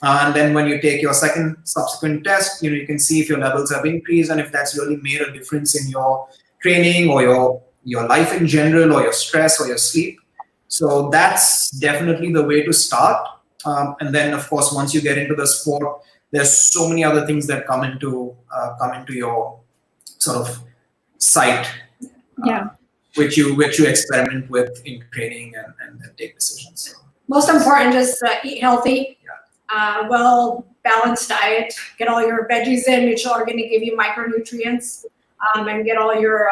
And then when you take your subsequent test, you can see if your levels have increased and if that's really made a difference in your training or your life in general or your stress or your sleep. So that's definitely the way to start. And then, of course, once you get into the sport, there's so many other things that come into your sort of sight, which you experiment with in training and take decisions. So. Most important, just eat healthy. Well-balanced diet. Get all your veggies in, which are going to give you micronutrients, and get all your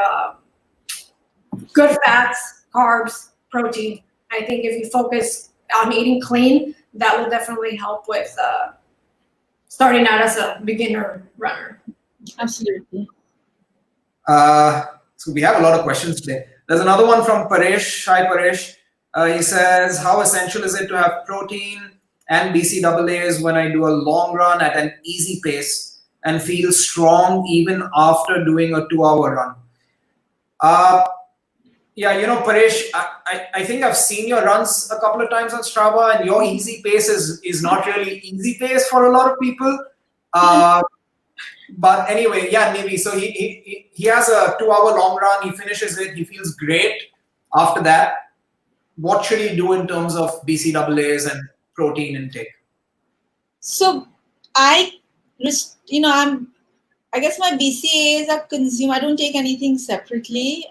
good fats, carbs, protein. I think if you focus on eating clean, that will definitely help with starting out as a beginner runner. Absolutely. So we have a lot of questions today. There's another one from Paresh. Hi, Paresh. He says, how essential is it to have protein and BCAAs when I do a long run at an easy pace and feel strong even after doing a 2-hour run? Paresh, I think I've seen your runs a couple of times on Strava, and your easy pace is not really easy pace for a lot of people. But anyway, maybe. So he has a 2-hour long run. He finishes it. He feels great after that. What should he do in terms of BCAAs and protein intake? So I guess my BCAAs are consumed. I don't take anything separately.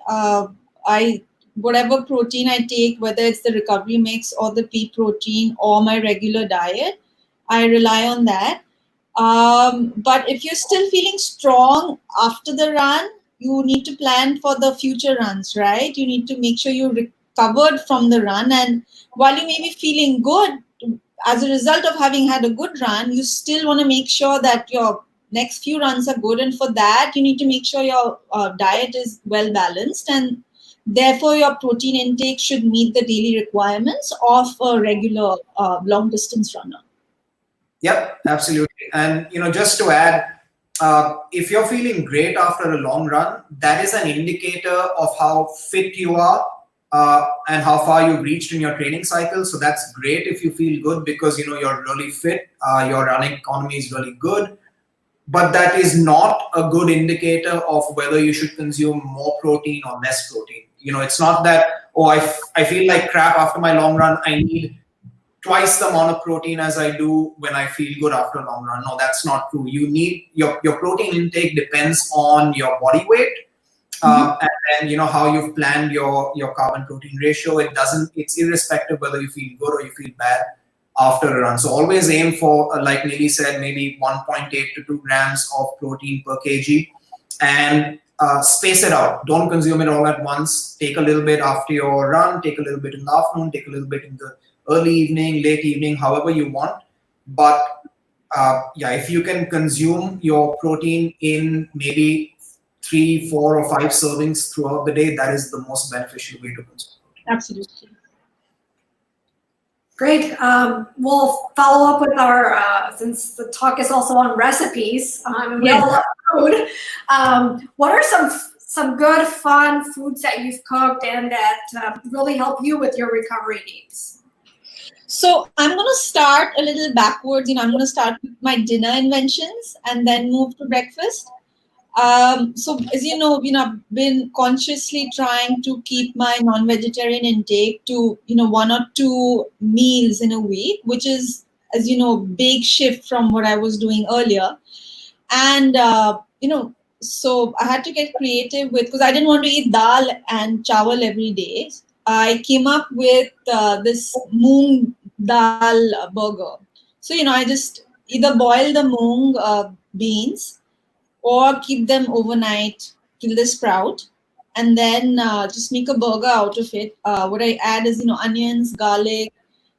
Whatever protein I take, whether it's the recovery mix or the pea protein or my regular diet, I rely on that. But if you're still feeling strong after the run, you need to plan for the future runs, right? You need to make sure you're recovered from the run. And while you may be feeling good, as a result of having had a good run, you still want to make sure that you're next few runs are good. And for that, you need to make sure your diet is well balanced, and therefore your protein intake should meet the daily requirements of a regular long distance runner. Yep, absolutely. And just to add, if you're feeling great after a long run, that is an indicator of how fit you are and how far you've reached in your training cycle. So that's great if you feel good because you're really fit, your running economy is really good. But that is not a good indicator of whether you should consume more protein or less protein. It's not that, oh, I feel like crap after my long run, I need twice the amount of protein as I do when I feel good after a long run. No, that's not true. You need your protein intake depends on your body weight and then how you've planned your carb and protein ratio. It's irrespective whether you feel good or you feel bad after a run. So always aim for, like Nili said, maybe 1.8 to 2 grams of protein per kg, and space it out. Don't consume it all at once. Take a little bit after your run, take a little bit in the afternoon, take a little bit in the early evening, late evening, however you want. But if you can consume your protein in maybe 3, 4, or 5 servings throughout the day, that is the most beneficial way to consume. Absolutely. Great. We'll follow up with our, since the talk is also on recipes, we all love food. What are some good, fun foods that you've cooked and that really help you with your recovery needs? So I'm going to start a little backwards. I'm going to start with my dinner inventions and then move to breakfast. So as you know, I've been consciously trying to keep my non-vegetarian intake to, 1 or 2 meals in a week, which is, as you know, big shift from what I was doing earlier. And, so I had to get creative with, because I didn't want to eat dal and chawal every day. I came up with this Moong Dal Burger. So, I just either boil the moong beans or keep them overnight till they sprout, and then just make a burger out of it. What I add is, onions, garlic,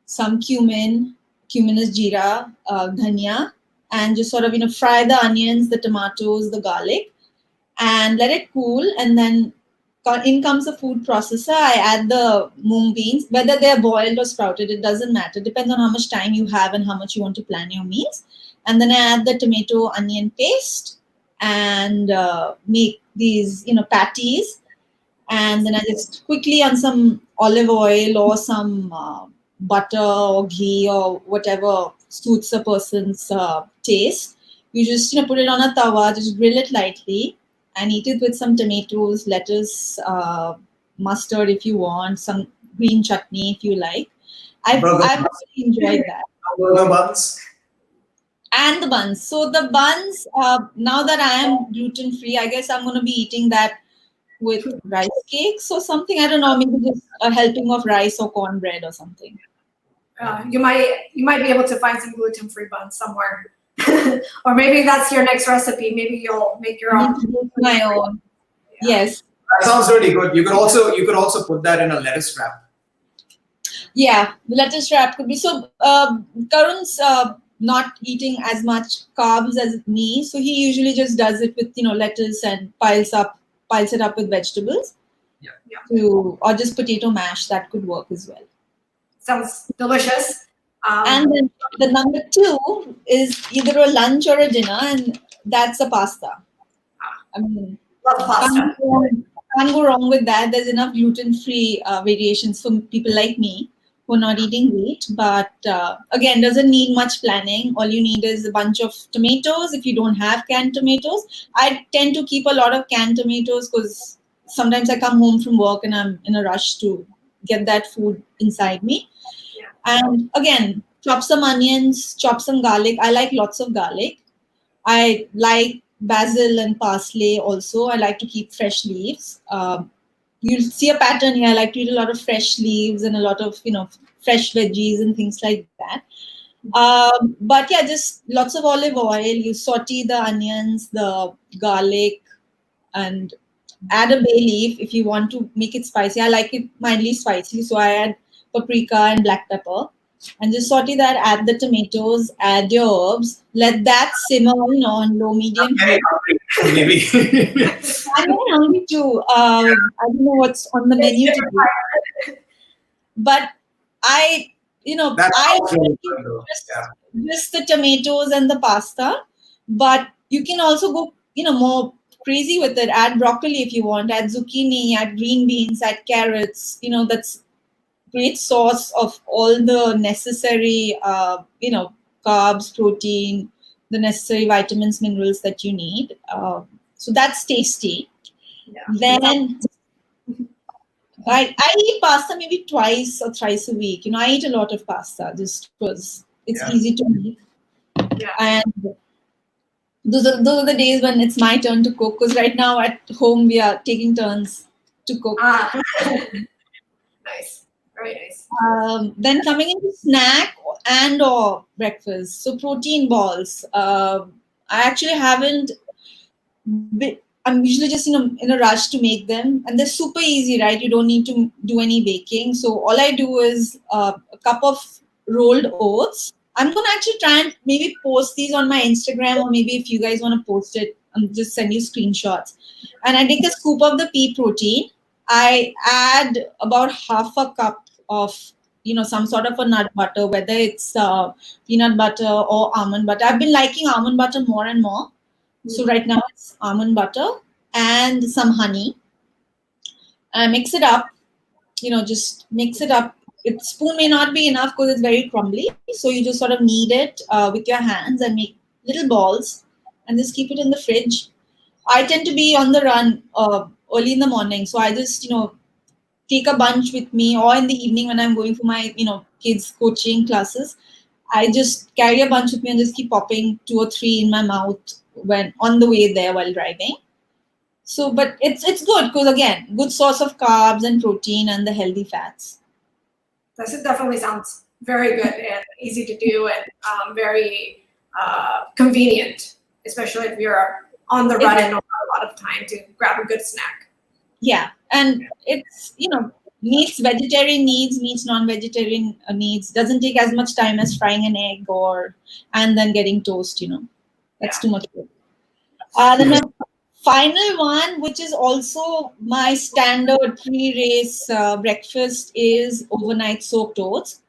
some cumin. Cumin is jeera, dhania, and just sort of, fry the onions, the tomatoes, the garlic, and let it cool. And then in comes a food processor. I add the moong beans, whether they're boiled or sprouted, it doesn't matter. Depends on how much time you have and how much you want to plan your meals. And then I add the tomato onion paste and make these, patties. And then I just quickly on some olive oil or some butter or ghee or whatever suits a person's taste. You just, put it on a tawa, just grill it lightly, and eat it with some tomatoes, lettuce, mustard if you want, some green chutney if you like. I've really enjoyed that. Burger buns? And the buns. So the buns, now that I am gluten-free, I guess I'm going to be eating that with rice cakes or something. I don't know, maybe just a helping of rice or cornbread or something. You might be able to find some gluten-free buns somewhere. Or maybe that's your next recipe. Maybe you'll make your own. My own. Yeah. Yes. That sounds really good. You could also put that in a lettuce wrap. Yeah, the lettuce wrap could be. So Karun's not eating as much carbs as me, so he usually just does it with lettuce and piles it up with vegetables. Yeah. Or just potato mash. That could work as well. Sounds delicious. And then the number 2 is either a lunch or a dinner, and that's a pasta. I mean, love pasta. Can't go wrong with that. There's enough gluten-free variations for people like me who are not eating wheat. But again, doesn't need much planning. All you need is a bunch of tomatoes. If you don't have canned tomatoes, I tend to keep a lot of canned tomatoes because sometimes I come home from work and I'm in a rush to get that food inside me. And again, chop some onions, chop some garlic. I like lots of garlic. I like basil and parsley also. I like to keep fresh leaves. You'll see a pattern here. I like to eat a lot of fresh leaves and a lot of, fresh veggies and things like that. But yeah, just lots of olive oil. You saute the onions, the garlic, and add a bay leaf if you want to make it spicy. I like it mildly spicy, so I add paprika and black pepper. and just saute that. Add the tomatoes, add your herbs, let that simmer, on low medium I'm very heat. hungry, maybe. I'm very hungry too. I don't know what's on the menu today, but I, That I sounds really like good, though. just, Yeah. just the tomatoes and the pasta, but you can also go, more crazy with it. Add broccoli if you want, add zucchini, add green beans, add carrots. That's great source of all the necessary, carbs, protein, the necessary vitamins, minerals that you need. So that's tasty. Yeah. Then I eat pasta maybe twice or thrice a week. I eat a lot of pasta just because it's Yeah. easy to make. Yeah. And those are the days when it's my turn to cook. Because right now at home we are taking turns to cook. Nice. Very nice. Then coming into snack and or breakfast. So protein balls. I actually haven't. I'm usually just in a rush to make them, and they're super easy, right? You don't need to do any baking. So all I do is a cup of rolled oats. I'm gonna actually try and maybe post these on my Instagram, or maybe if you guys want to post it, just send you screenshots. And I take a scoop of the pea protein. I add about half a cup of some sort of a nut butter, whether it's peanut butter or almond butter. I've been liking almond butter more and more. So right now it's almond butter and some honey. I mix it up. Just mix it up. Spoon may not be enough because it's very crumbly. So you just sort of knead it with your hands and make little balls and just keep it in the fridge. I tend to be on the run early in the morning. So I just, take a bunch with me, or in the evening when I'm going for my, kids coaching classes. I just carry a bunch with me and just keep popping 2 or 3 in my mouth when on the way there while driving. So, but it's good because again, good source of carbs and protein and the healthy fats. This definitely sounds very good and easy to do and very convenient, especially if you're on the run and don't have a lot of time to grab a good snack. Yeah, and it's meets vegetarian needs, meets non-vegetarian needs. Doesn't take as much time as frying an egg and then getting toast. That's too much work. Then my final one, which is also my standard pre-race breakfast, is overnight soaked oats.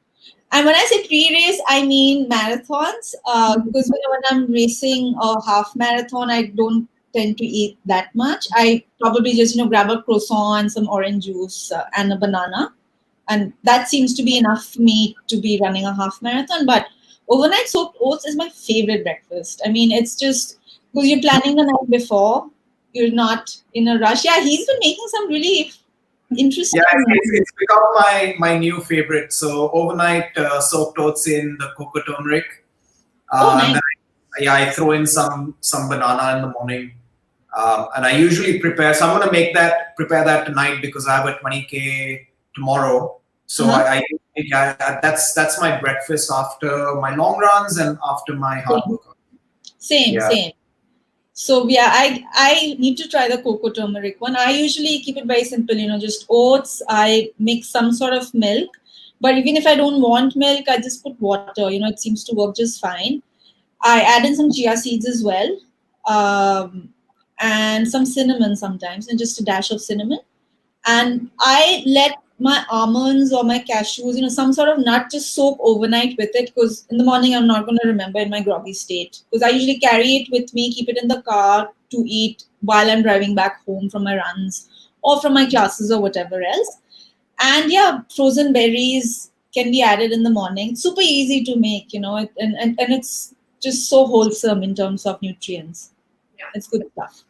And when I say pre-race, I mean marathons. Because when I'm racing a half marathon, I don't tend to eat that much. I probably just grab a croissant, some orange juice, and a banana, and that seems to be enough for me to be running a half marathon. But overnight soaked oats is my favorite breakfast. I mean, it's just because you're planning the night before, you're not in a rush. Yeah, he's been making some really interesting. Yeah, it's become my new favorite. So overnight soaked oats in the cocoa turmeric. Nice. Then I throw in some banana in the morning. And I usually prepare. So I'm going to prepare that tonight because I have a 20K tomorrow. So that's my breakfast after my long runs and after my hard workout. Same. So yeah, I need to try the cocoa turmeric one. I usually keep it very simple, just oats. I mix some sort of milk, but even if I don't want milk, I just put water. It seems to work just fine. I add in some chia seeds as well, and some cinnamon sometimes, and just a dash of cinnamon. And I let my almonds or my cashews, some sort of nut, just soak overnight with it, because in the morning I'm not going to remember in my groggy state. Because I usually carry it with me, keep it in the car to eat while I'm driving back home from my runs or from my classes or whatever else. And yeah, frozen berries can be added in the morning. It's super easy to make, and it's just so wholesome in terms of nutrients. Yeah, it's good stuff.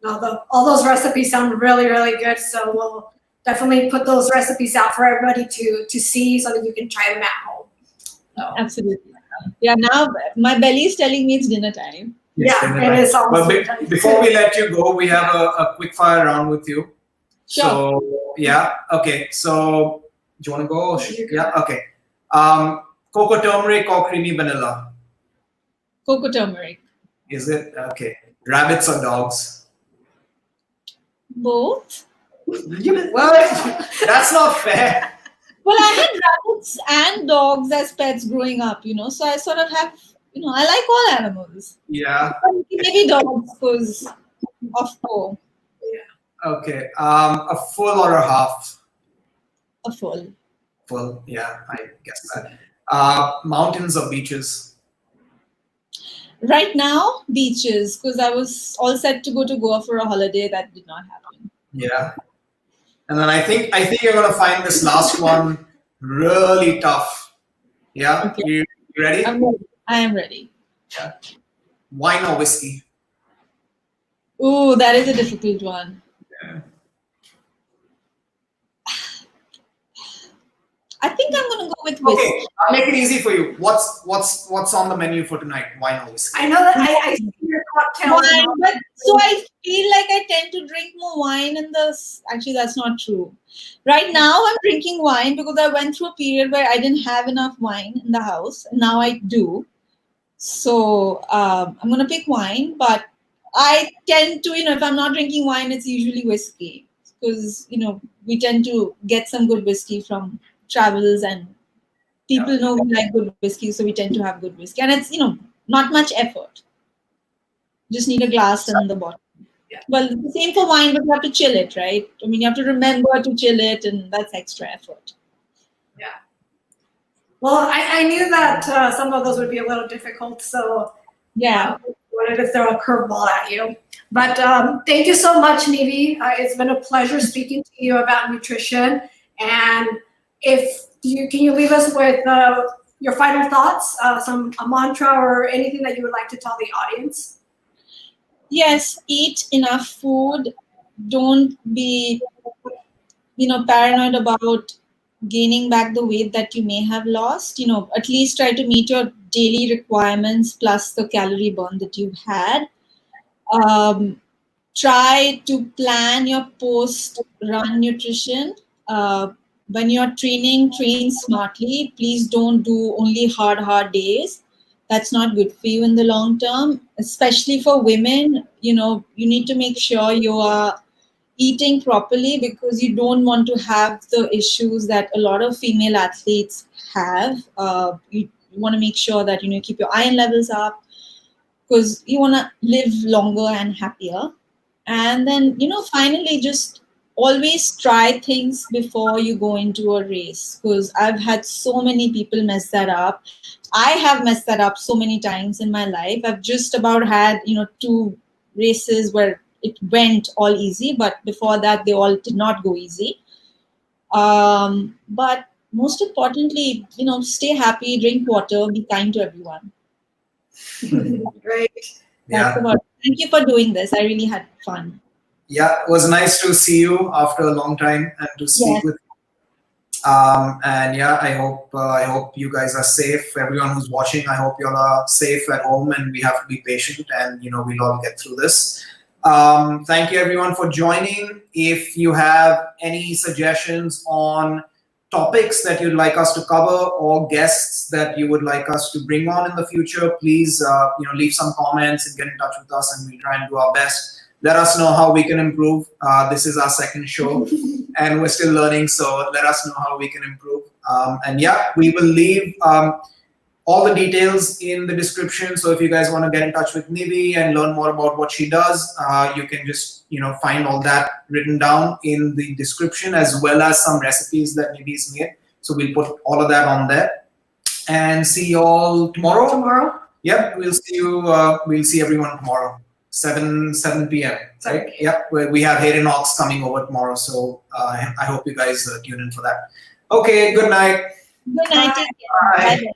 No, all those recipes sound really, really good. So we'll definitely put those recipes out for everybody to see so that you can try them at home. So. Absolutely. Yeah, now my belly is telling me it's dinner time. It is almost dinner time. Before we let you go, we have a quick fire round with you. Sure. So, yeah. Okay. So, do you want to go? Yeah. Okay. Cocoa turmeric or creamy vanilla? Cocoa turmeric. Is it? Okay. Rabbits or dogs? Both. What? That's not fair. Well, I had rabbits and dogs as pets growing up, so I sort of have, I like all animals. Yeah. Maybe dogs because of fur. Okay. A full or a half? A full. Full. Yeah, I guess that. Mountains or beaches? Right now, beaches, because I was all set to go to Goa for a holiday. That did not happen. Yeah. And then I think you're gonna find this last one really tough. Yeah. Okay. You ready? I am ready. Yeah. Wine or whiskey? Ooh, that is a difficult one. Yeah. I think I'm gonna go with whiskey. Okay, I'll make it easy for you. What's on the menu for tonight? Wine or whiskey? I know that I see your cocktail. Wine, but so I feel like I tend to drink more wine in this. Actually, that's not true. Right now, I'm drinking wine because I went through a period where I didn't have enough wine in the house, and now I do. So I'm gonna pick wine, but I tend to, if I'm not drinking wine, it's usually whiskey because we tend to get some good whiskey from travels and people know we like good whiskey, so we tend to have good whiskey, and it's not much effort. Just need a glass and the bottle. Yeah. Well, the same for wine, but you have to chill it, right? I mean, you have to remember to chill it, and that's extra effort. Yeah. Well, I knew that some of those would be a little difficult, so Yeah. wanted to throw a curveball at you. But thank you so much, Nivi. It's been a pleasure speaking to you about nutrition. And can you leave us with your final thoughts, a mantra or anything that you would like to tell the audience? Yes, eat enough food. Don't be, paranoid about gaining back the weight that you may have lost. At least try to meet your daily requirements plus the calorie burn that you've had. Try to plan your post-run nutrition. When you're training, train smartly. Please don't do only hard days. That's not good for you in the long term, especially for women. You need to make sure you are eating properly because you don't want to have the issues that a lot of female athletes have. You want to make sure that keep your iron levels up because you want to live longer and happier. And then finally, just always try things before you go into a race because I've had so many people mess that up. I have messed that up so many times in my life. I've just about had 2 races where it went all easy, but before that they all did not go easy. But most importantly, stay happy, drink water, be kind to everyone. Great. Yeah. Thank you for doing this. I really had fun. Yeah, it was nice to see you after a long time and to speak with you. And yeah, I hope you guys are safe. Everyone who's watching, I hope you all are safe at home, and we have to be patient, and we'll all get through this. Thank you everyone for joining. If you have any suggestions on topics that you'd like us to cover or guests that you would like us to bring on in the future, please leave some comments and get in touch with us, and we'll try and do our best. Let us know how we can improve. This is our second show and we're still learning, so let us know how we can improve. And yeah, we will leave all the details in the description. So if you guys want to get in touch with Nivi and learn more about what she does, you can just find all that written down in the description, as well as some recipes that Nivi's made. So we'll put all of that on there. And see you all tomorrow. Tomorrow? Yep, we'll see you. We'll see everyone tomorrow, 7 p.m. Right? Yep, we have Hayden Ox coming over tomorrow. So I hope you guys tune in for that. Okay, good night. Good night. Bye. Bye.